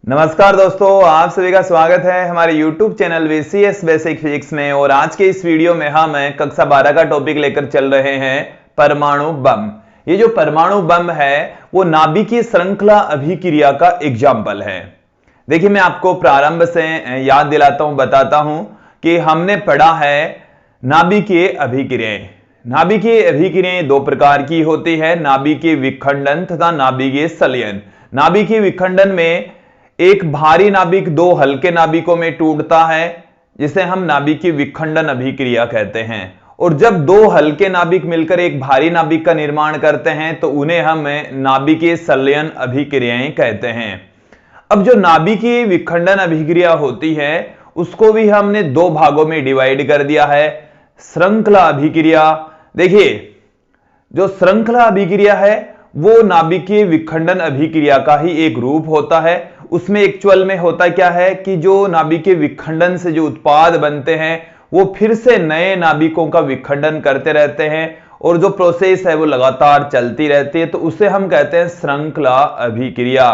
नमस्कार दोस्तों, आप सभी का स्वागत है हमारे YouTube channel VCS basic physics में। और आज के इस वीडियो में हम कक्षा 12 का टॉपिक लेकर चल रहे हैं परमाणु बम। ये जो परमाणु बम है वो नाभिकीय श्रृंखला अभिक्रिया का एग्जाम्पल है। देखिए, मैं आपको प्रारंभ से याद दिलाता हूं, बताता हूं कि हमने पढ़ा है नाभिकीय अभिक्रियाएं। नाभिकीय अभिक्रियाएं दो प्रकार की होती है, नाभिकीय विखंडन तथा नाभिकीय संलयन। नाभिकीय विखंडन में एक भारी नाभिक दो हल्के नाभिकों में टूटता है, जिसे हम नाभिकीय विखंडन अभिक्रिया कहते हैं। और जब दो हल्के नाभिक मिलकर एक भारी नाभिक का निर्माण करते हैं तो उन्हें हम नाभिकीय संलयन अभिक्रियाएं कहते हैं। अब जो नाभिकीय विखंडन अभिक्रिया होती है उसको भी हमने दो भागों में डिवाइड कर दिया है। श्रृंखला अभिक्रिया, देखिए जो श्रृंखला अभिक्रिया है वो नाभिकीय विखंडन अभिक्रिया का ही एक रूप होता है। उसमें एक्चुअल में होता क्या है कि जो नाभिकीय विखंडन से जो उत्पाद बनते हैं वो फिर से नए नाभिकों का विखंडन करते रहते हैं और जो प्रोसेस है वो लगातार चलती रहती है, तो उसे हम कहते हैं श्रृंखला अभिक्रिया।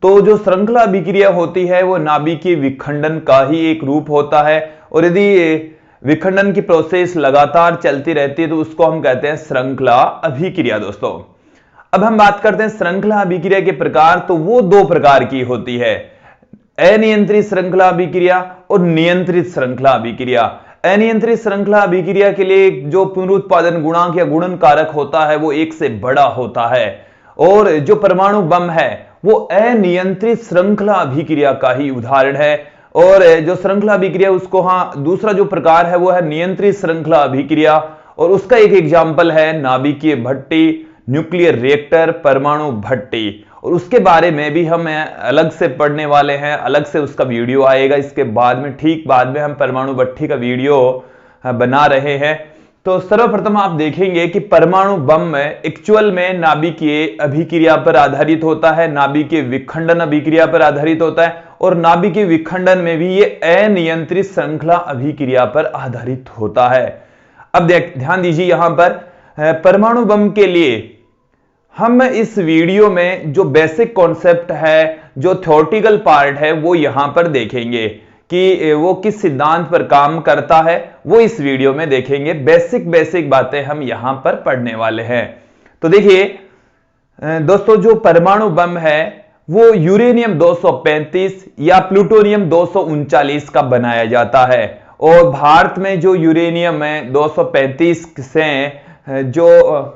तो जो श्रृंखला अभिक्रिया होती है वो नाभिकीय विखंडन का ही एक रूप होता है, और यदि विखंडन की प्रोसेस लगातार चलती रहती है तो उसको हम कहते हैं श्रृंखला अभिक्रिया। दोस्तों, अब हम बात करते हैं श्रृंखला अभिक्रिया के प्रकार। तो वो दो प्रकार की होती है, अनियंत्रित श्रृंखला अभिक्रिया और नियंत्रित श्रृंखला अभिक्रिया। अनियंत्रित श्रृंखला अभिक्रिया के लिए जो पुनरुत्पादन गुणांक या गुणन कारक होता है वो एक से बड़ा होता है, और जो परमाणु बम है वो अनियंत्रित श्रृंखला अभिक्रिया का ही उदाहरण है। और जो श्रृंखला अभिक्रिया उसको दूसरा जो प्रकार है वो है नियंत्रित श्रृंखला अभिक्रिया, और उसका एक एग्जाम्पल है नाभिकीय भट्टी, न्यूक्लियर रिएक्टर, परमाणु भट्टी। और उसके बारे में भी हम अलग से पढ़ने वाले हैं, अलग से उसका वीडियो आएगा इसके बाद में, ठीक बाद में हम परमाणु भट्टी का वीडियो बना रहे हैं। तो सर्वप्रथम आप देखेंगे कि परमाणु बम एक्चुअल में नाभिकीय अभिक्रिया पर आधारित होता है, नाभिकीय विखंडन अभिक्रिया पर आधारित होता है, और नाभिकीय विखंडन में भी ये अनियंत्रित श्रृंखला अभिक्रिया पर आधारित होता है। अब ध्यान दीजिए, यहां पर परमाणु बम के लिए हम इस वीडियो में जो बेसिक कॉन्सेप्ट है, जो थ्योरेटिकल पार्ट है, वो यहां पर देखेंगे कि वो किस सिद्धांत पर काम करता है, वो इस वीडियो में देखेंगे। बेसिक बातें हम यहां पर पढ़ने वाले हैं। तो देखिए दोस्तों, जो परमाणु बम है वो यूरेनियम 235 या प्लूटोनियम 239 का बनाया जाता है। और भारत में जो यूरेनियम है 235 से जो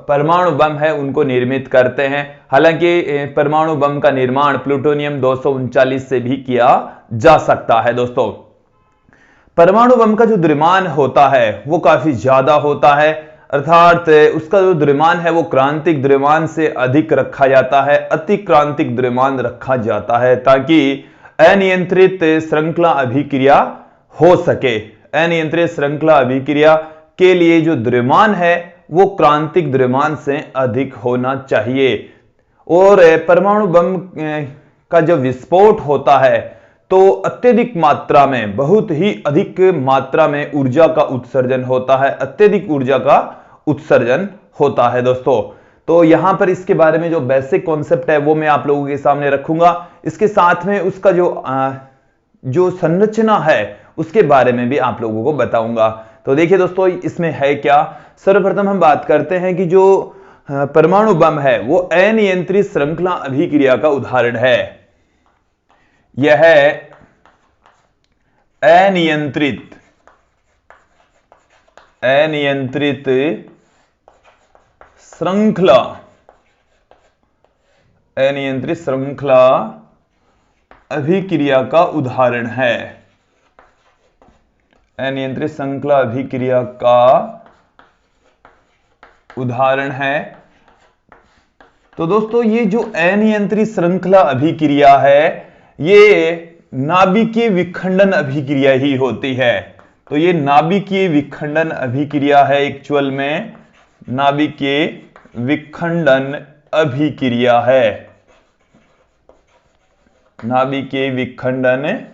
परमाणु बम है उनको निर्मित करते हैं। हालांकि परमाणु बम का निर्माण प्लूटोनियम 239 से भी किया जा सकता है। दोस्तों, परमाणु बम का जो द्रव्यमान होता है वो काफी ज्यादा होता है, अर्थात उसका जो द्रव्यमान है वो क्रांतिक द्रव्यमान से अधिक रखा जाता है, अतिक्रांतिक द्रव्यमान रखा जाता है, ताकि अनियंत्रित श्रृंखला अभिक्रिया हो सके। अनियंत्रित श्रृंखला अभिक्रिया के लिए जो द्रव्यमान है वो क्रांतिक द्रव्यमान से अधिक होना चाहिए। और परमाणु बम का जब विस्फोट होता है तो अत्यधिक मात्रा में, बहुत ही अधिक मात्रा में ऊर्जा का उत्सर्जन होता है, अत्यधिक ऊर्जा का उत्सर्जन होता है। दोस्तों, तो यहां पर इसके बारे में जो बेसिक कॉन्सेप्ट है वो मैं आप लोगों के सामने रखूंगा। इसके साथ में उसका जो संरचना है उसके बारे में भी आप लोगों को बताऊंगा। तो देखिए दोस्तों, इसमें है क्या। सर्वप्रथम हम बात करते हैं कि जो परमाणु बम है वो अनियंत्रित श्रृंखला अभिक्रिया का उदाहरण है। यह अनियंत्रित श्रृंखला अभिक्रिया का उदाहरण है। अनियंत्रित श्रृंखला अभिक्रिया का उदाहरण है। तो दोस्तों, ये जो अनियंत्रित श्रृंखला अभिक्रिया है ये नाभिकीय विखंडन अभिक्रिया ही होती है। तो ये नाभिकीय विखंडन अभिक्रिया है, एक्चुअल में नाभिकीय विखंडन अभिक्रिया है, नाभिकीय विखंडन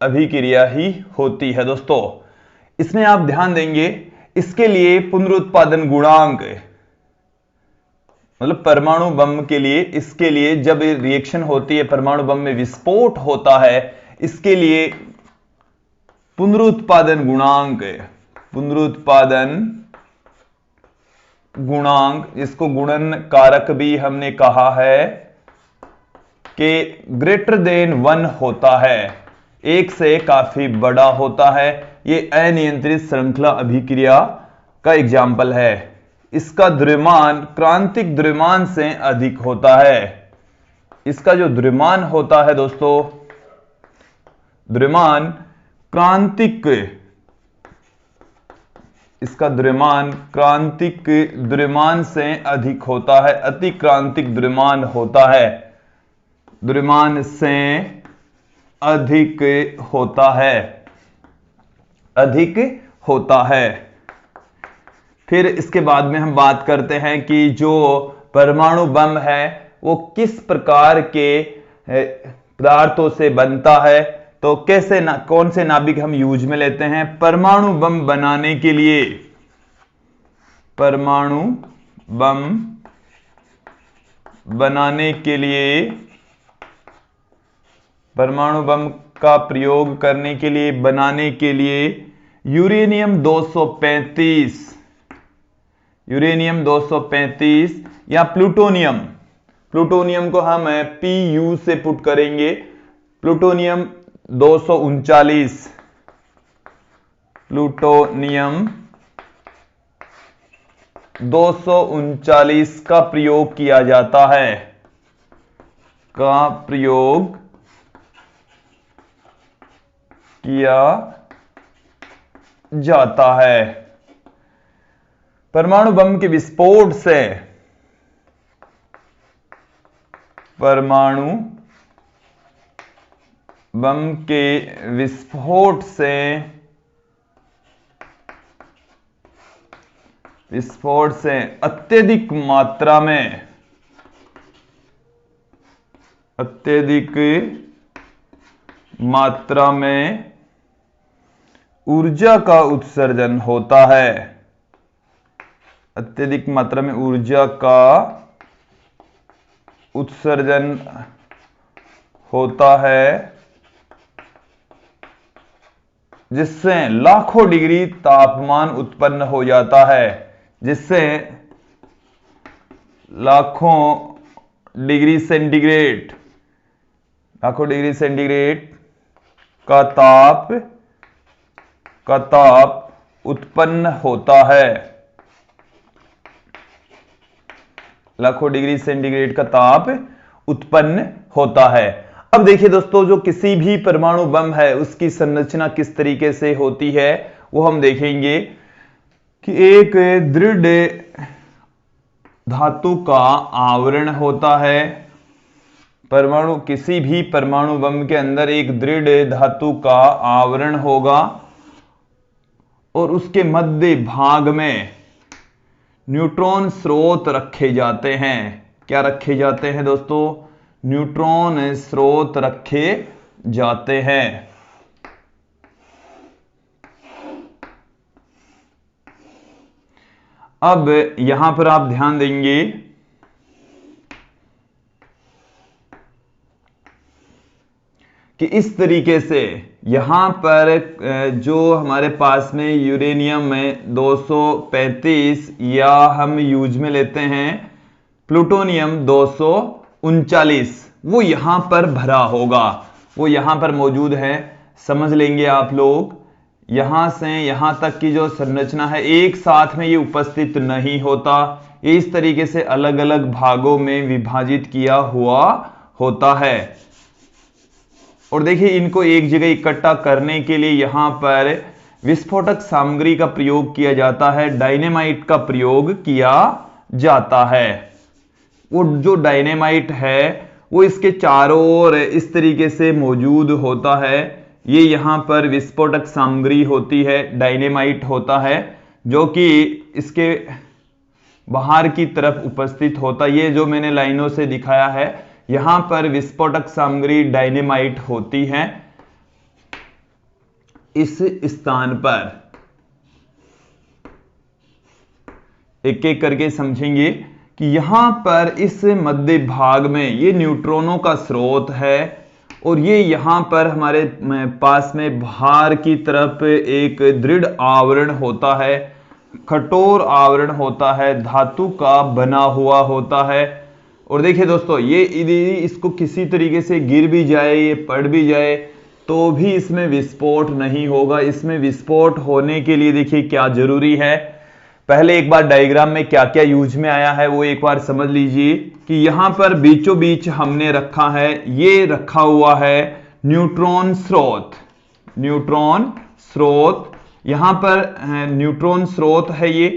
अभिक्रिया ही होती है। दोस्तों, इसमें आप ध्यान देंगे, इसके लिए पुनरुत्पादन गुणांक मतलब परमाणु बम के लिए, इसके लिए जब रिएक्शन होती है, परमाणु बम में विस्फोट होता है, इसके लिए पुनरुत्पादन गुणांक, पुनरुत्पादन गुणांक, इसको गुणन कारक भी हमने कहा है, कि ग्रेटर देन 1 होता है, एक से काफी बड़ा होता है। ये अनियंत्रित श्रृंखला अभिक्रिया का एग्जाम्पल है। इसका द्रव्यमान क्रांतिक द्रव्यमान से अधिक होता है। इसका जो द्रव्यमान होता है दोस्तों, द्रव्यमान क्रांतिक, इसका द्रव्यमान क्रांतिक द्रव्यमान से अधिक होता है, अतिक्रांतिक द्रव्यमान होता है, द्रव्यमान से अधिक होता है, अधिक होता है। फिर इसके बाद में हम बात करते हैं कि जो परमाणु बम है वो किस प्रकार के पदार्थों से बनता है, तो कैसे कौन से नाभिक हम यूज में लेते हैं परमाणु बम बनाने के लिए। परमाणु बम बनाने के लिए, परमाणु बम का प्रयोग करने के लिए, बनाने के लिए यूरेनियम 235, यूरेनियम 235 या प्लूटोनियम, प्लूटोनियम को हम Pu से पुट करेंगे, प्लूटोनियम 239, प्लूटोनियम 239 का प्रयोग किया जाता है, का प्रयोग किया जाता है। परमाणु बम के विस्फोट से, परमाणु बम के विस्फोट से, विस्फोट से अत्यधिक मात्रा में, अत्यधिक मात्रा में ऊर्जा का उत्सर्जन होता है, अत्यधिक मात्रा में ऊर्जा का उत्सर्जन होता है, जिससे लाखों डिग्री तापमान उत्पन्न हो जाता है, जिससे लाखों डिग्री सेंटीग्रेड, लाखों डिग्री सेंटीग्रेड का ताप उत्पन्न होता है, लाखों डिग्री सेंटीग्रेड का ताप उत्पन्न होता है। अब देखिए दोस्तों, जो किसी भी परमाणु बम है उसकी संरचना किस तरीके से होती है वो हम देखेंगे कि एक दृढ़ धातु का आवरण होता है, परमाणु, किसी भी परमाणु बम के अंदर एक दृढ़ धातु का आवरण होगा और उसके मध्य भाग में न्यूट्रॉन स्रोत रखे जाते हैं। क्या रखे जाते हैं दोस्तों? न्यूट्रॉन स्रोत रखे जाते हैं। अब यहां पर आप ध्यान देंगे कि इस तरीके से यहां पर जो हमारे पास में यूरेनियम में 235 या हम यूज में लेते हैं प्लूटोनियम 239, वो यहां पर भरा होगा, वो यहां पर मौजूद है। समझ लेंगे आप लोग, यहां से यहां तक की जो संरचना है एक साथ में ये उपस्थित नहीं होता, ये इस तरीके से अलग अलग भागों में विभाजित किया हुआ होता है। और देखिए, इनको एक जगह इकट्ठा करने के लिए यहां पर विस्फोटक सामग्री का प्रयोग किया जाता है, डायनेमाइट का प्रयोग किया जाता है। वो जो डायनेमाइट है वो इसके चारों ओर इस तरीके से मौजूद होता है। ये यहां पर विस्फोटक सामग्री होती है, डायनेमाइट होता है, जो कि इसके बाहर की तरफ उपस्थित होता है। ये जो मैंने लाइनों से दिखाया है, यहां पर विस्फोटक सामग्री डायनेमाइट होती है इस स्थान पर। एक एक करके समझेंगे कि यहां पर इस मध्य भाग में ये न्यूट्रॉनों का स्रोत है और ये यहां पर हमारे पास में बाहर की तरफ एक दृढ़ आवरण होता है, कठोर आवरण होता है, धातु का बना हुआ होता है। और देखिए दोस्तों, ये इसको किसी तरीके से गिर भी जाए, ये पड़ भी जाए, तो भी इसमें विस्फोट नहीं होगा। इसमें विस्फोट होने के लिए देखिए क्या जरूरी है, पहले एक बार डायग्राम में क्या क्या यूज में आया है वो एक बार समझ लीजिए। कि यहां पर बीचों बीच हमने रखा है, ये रखा हुआ है न्यूट्रॉन स्रोत। न्यूट्रॉन स्रोत, यहां पर न्यूट्रॉन स्रोत है, ये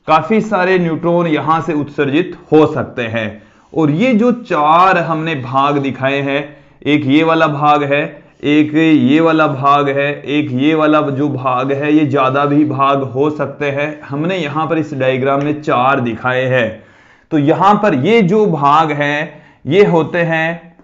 काफी सारे न्यूट्रॉन यहां से उत्सर्जित हो सकते हैं। और ये जो चार हमने भाग दिखाए हैं, एक ये वाला भाग है, एक ये वाला भाग है, एक ये वाला जो भाग है, ये ज्यादा भी भाग हो सकते हैं। हमने यहां पर इस डायग्राम में चार दिखाए हैं। तो यहां पर ये जो भाग हैं ये होते हैं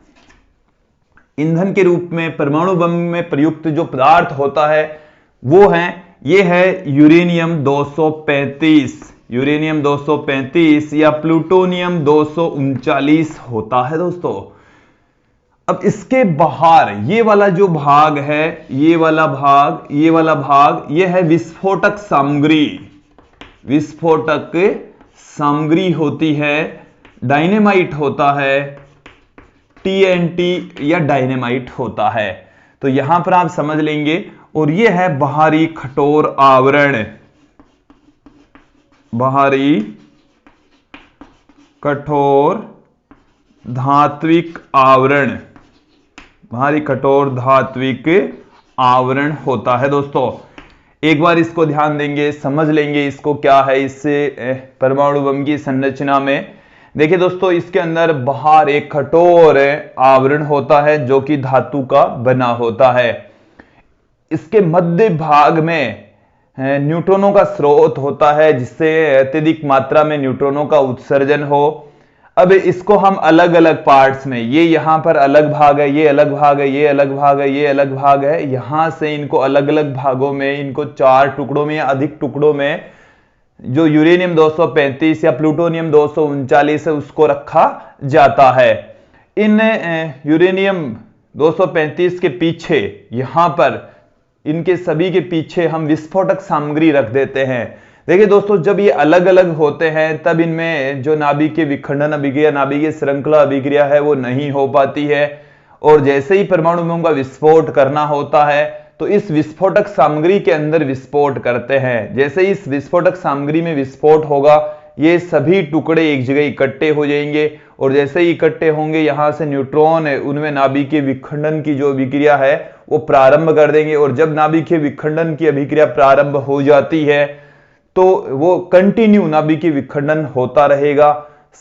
ईंधन के रूप में, परमाणु बम में प्रयुक्त जो पदार्थ होता है वो है, ये है यूरेनियम 235, यूरेनियम 235 या प्लूटोनियम 239 होता है दोस्तों। अब इसके बाहर ये वाला जो भाग है, ये वाला भाग, ये वाला भाग, ये है विस्फोटक सामग्री। विस्फोटक सामग्री होती है, डायनेमाइट होता है, टीएनटी या डायनेमाइट होता है। तो यहां पर आप समझ लेंगे। और ये है बाहरी कठोर आवरण, बाहरी कठोर धात्विक आवरण, बाहरी कठोर धात्विक आवरण होता है दोस्तों। एक बार इसको ध्यान देंगे, समझ लेंगे इसको क्या है। इससे परमाणु बम की संरचना में देखिए दोस्तों, इसके अंदर बाहर एक कठोर आवरण होता है जो कि धातु का बना होता है। इसके मध्य भाग में न्यूट्रॉनों का स्रोत होता है जिससे अत्यधिक मात्रा में न्यूट्रॉनों का उत्सर्जन हो। अब इसको हम अलग अलग पार्ट्स में, ये यहां पर अलग भाग है, ये अलग भाग है, ये अलग भाग है, ये अलग भाग है, यहां से इनको अलग अलग भागों में, इनको चार टुकड़ों में या अधिक टुकड़ों में जो यूरेनियम 235 या प्लूटोनियम 239 है उसको रखा जाता है। इन यूरेनियम 235 के पीछे, यहां पर इनके सभी के पीछे हम विस्फोटक सामग्री रख देते हैं। देखिए दोस्तों, जब ये अलग अलग होते हैं तब इनमें जो नाभिकीय विखंडन अभिक्रिया, नाभिकीय श्रृंखला अभिक्रिया है वो नहीं हो पाती है। और जैसे ही परमाणु बम का विस्फोट करना होता है तो इस विस्फोटक सामग्री के अंदर विस्फोट करते हैं। जैसे ही इस विस्फोटक सामग्री में विस्फोट होगा, ये सभी टुकड़े एक जगह इकट्ठे हो जाएंगे। और जैसे ही इकट्ठे होंगे, यहां से न्यूट्रॉन उनमें नाभिकीय विखंडन की जो अभिक्रिया है वो प्रारंभ कर देंगे। और जब नाभिकीय विखंडन की अभिक्रिया प्रारंभ हो जाती है तो वो कंटिन्यू नाभिकीय विखंडन होता रहेगा,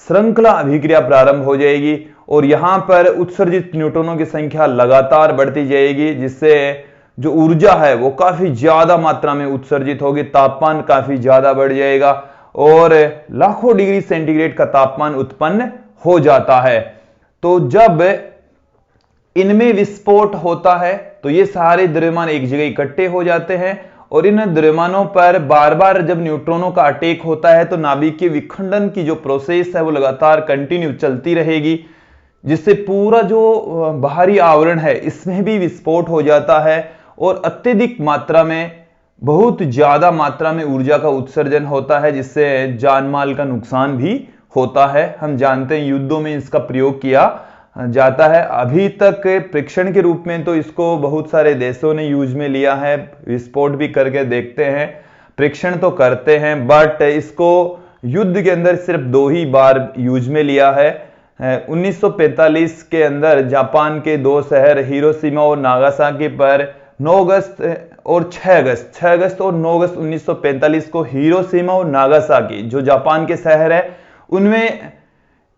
श्रृंखला अभिक्रिया प्रारंभ हो जाएगी और यहां पर उत्सर्जित न्यूट्रॉनों की संख्या लगातार बढ़ती जाएगी, जिससे जो ऊर्जा है वो काफी ज्यादा मात्रा में उत्सर्जित होगी, तापमान काफी ज्यादा बढ़ जाएगा और लाखों डिग्री सेंटीग्रेड का तापमान उत्पन्न हो जाता है। तो जब इनमें विस्फोट होता है तो ये सारे द्रव्यमान एक जगह इकट्ठे हो जाते हैं और इन द्रव्यमानों पर बार बार जब न्यूट्रॉनों का अटैक होता है तो नाभिकीय विखंडन की जो प्रोसेस है वो लगातार कंटिन्यू चलती रहेगी, जिससे पूरा जो बाहरी आवरण है इसमें भी विस्फोट हो जाता है और अत्यधिक मात्रा में, बहुत ज्यादा मात्रा में ऊर्जा का उत्सर्जन होता है, जिससे जान माल का नुकसान भी होता है। हम जानते हैं युद्धों में इसका प्रयोग किया जाता है। अभी तक परीक्षण के रूप में तो इसको बहुत सारे देशों ने यूज में लिया है, विस्फोट भी करके देखते हैं, परीक्षण तो करते हैं, बट इसको युद्ध के अंदर सिर्फ 2 ही बार यूज में लिया है। 1945 के अंदर जापान के 2 शहर हिरोशिमा और नागासाकी पर 9 अगस्त और 6 अगस्त और 9 अगस्त 1945 को हिरोशिमा और नागासाकी जो जापान के शहर है उनमें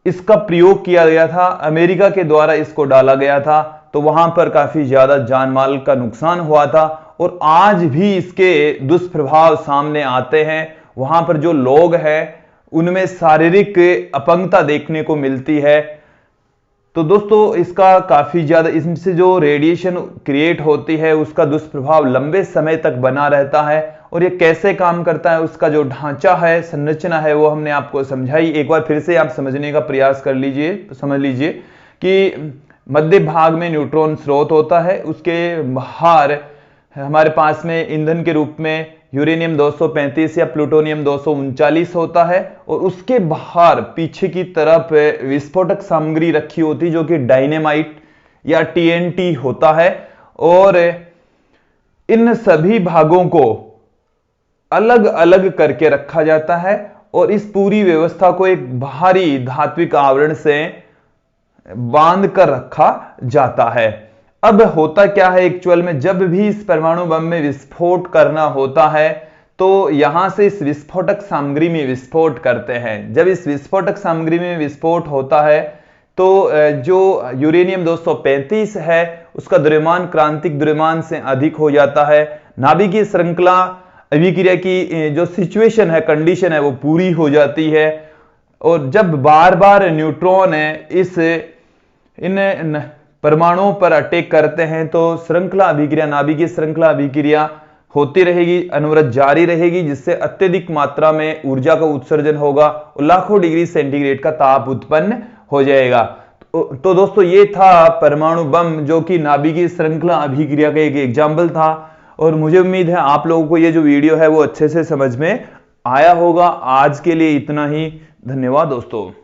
इसका प्रयोग किया गया था, अमेरिका के द्वारा इसको डाला गया था। तो वहां पर काफी ज्यादा जान माल का नुकसान हुआ था और आज भी इसके दुष्प्रभाव सामने आते हैं। वहां पर जो लोग हैं उनमें शारीरिक अपंगता देखने को मिलती है। तो दोस्तों, इसका काफी ज्यादा, इससे जो रेडिएशन क्रिएट होती है उसका दुष्प्रभाव लंबे समय तक बना रहता है और ये कैसे काम करता है, उसका जो ढांचा है, संरचना है, वो हमने आपको समझाई। एक बार फिर से आप समझने का प्रयास कर लीजिए, समझ लीजिए कि मध्य भाग में न्यूट्रॉन स्रोत होता है, उसके बाहर हमारे पास में ईंधन के रूप में यूरेनियम 235 या प्लूटोनियम 239 होता है, और उसके बाहर पीछे की तरफ विस्फोटक सामग्री रखी होती जो कि डायनेमाइट या टीएनटी होता है। और इन सभी भागों को अलग अलग करके रखा जाता है और इस पूरी व्यवस्था को एक भारी धात्विक आवरण से बांध कर रखा जाता है। अब होता क्या है एक्चुअल में, जब भी इस परमाणु बम में विस्फोट करना होता है तो यहां से इस विस्फोटक सामग्री में विस्फोट करते हैं। जब इस विस्फोटक सामग्री में विस्फोट होता है तो जो यूरेनियम 235 है उसका द्रव्यमान क्रांतिक द्रव्यमान से अधिक हो जाता है। नाभिकीय श्रृंखला अभिक्रिया की जो सिचुएशन है, कंडीशन है, वो पूरी हो जाती है। और जब बार बार न्यूट्रॉन इन परमाणुओं पर अटैक करते हैं तो श्रृंखला अभिक्रिया, नाभिकीय श्रृंखला अभिक्रिया होती रहेगी, अनवरत जारी रहेगी, जिससे अत्यधिक मात्रा में ऊर्जा का उत्सर्जन होगा और लाखों डिग्री सेंटीग्रेड का ताप उत्पन्न हो जाएगा। तो दोस्तों ये था परमाणु बम, जो कि नाभिकीय श्रृंखला अभिक्रिया का एक एग्जाम्पल था। और मुझे उम्मीद है आप लोगों को ये जो वीडियो है वो अच्छे से समझ में आया होगा। आज के लिए इतना ही, धन्यवाद दोस्तों।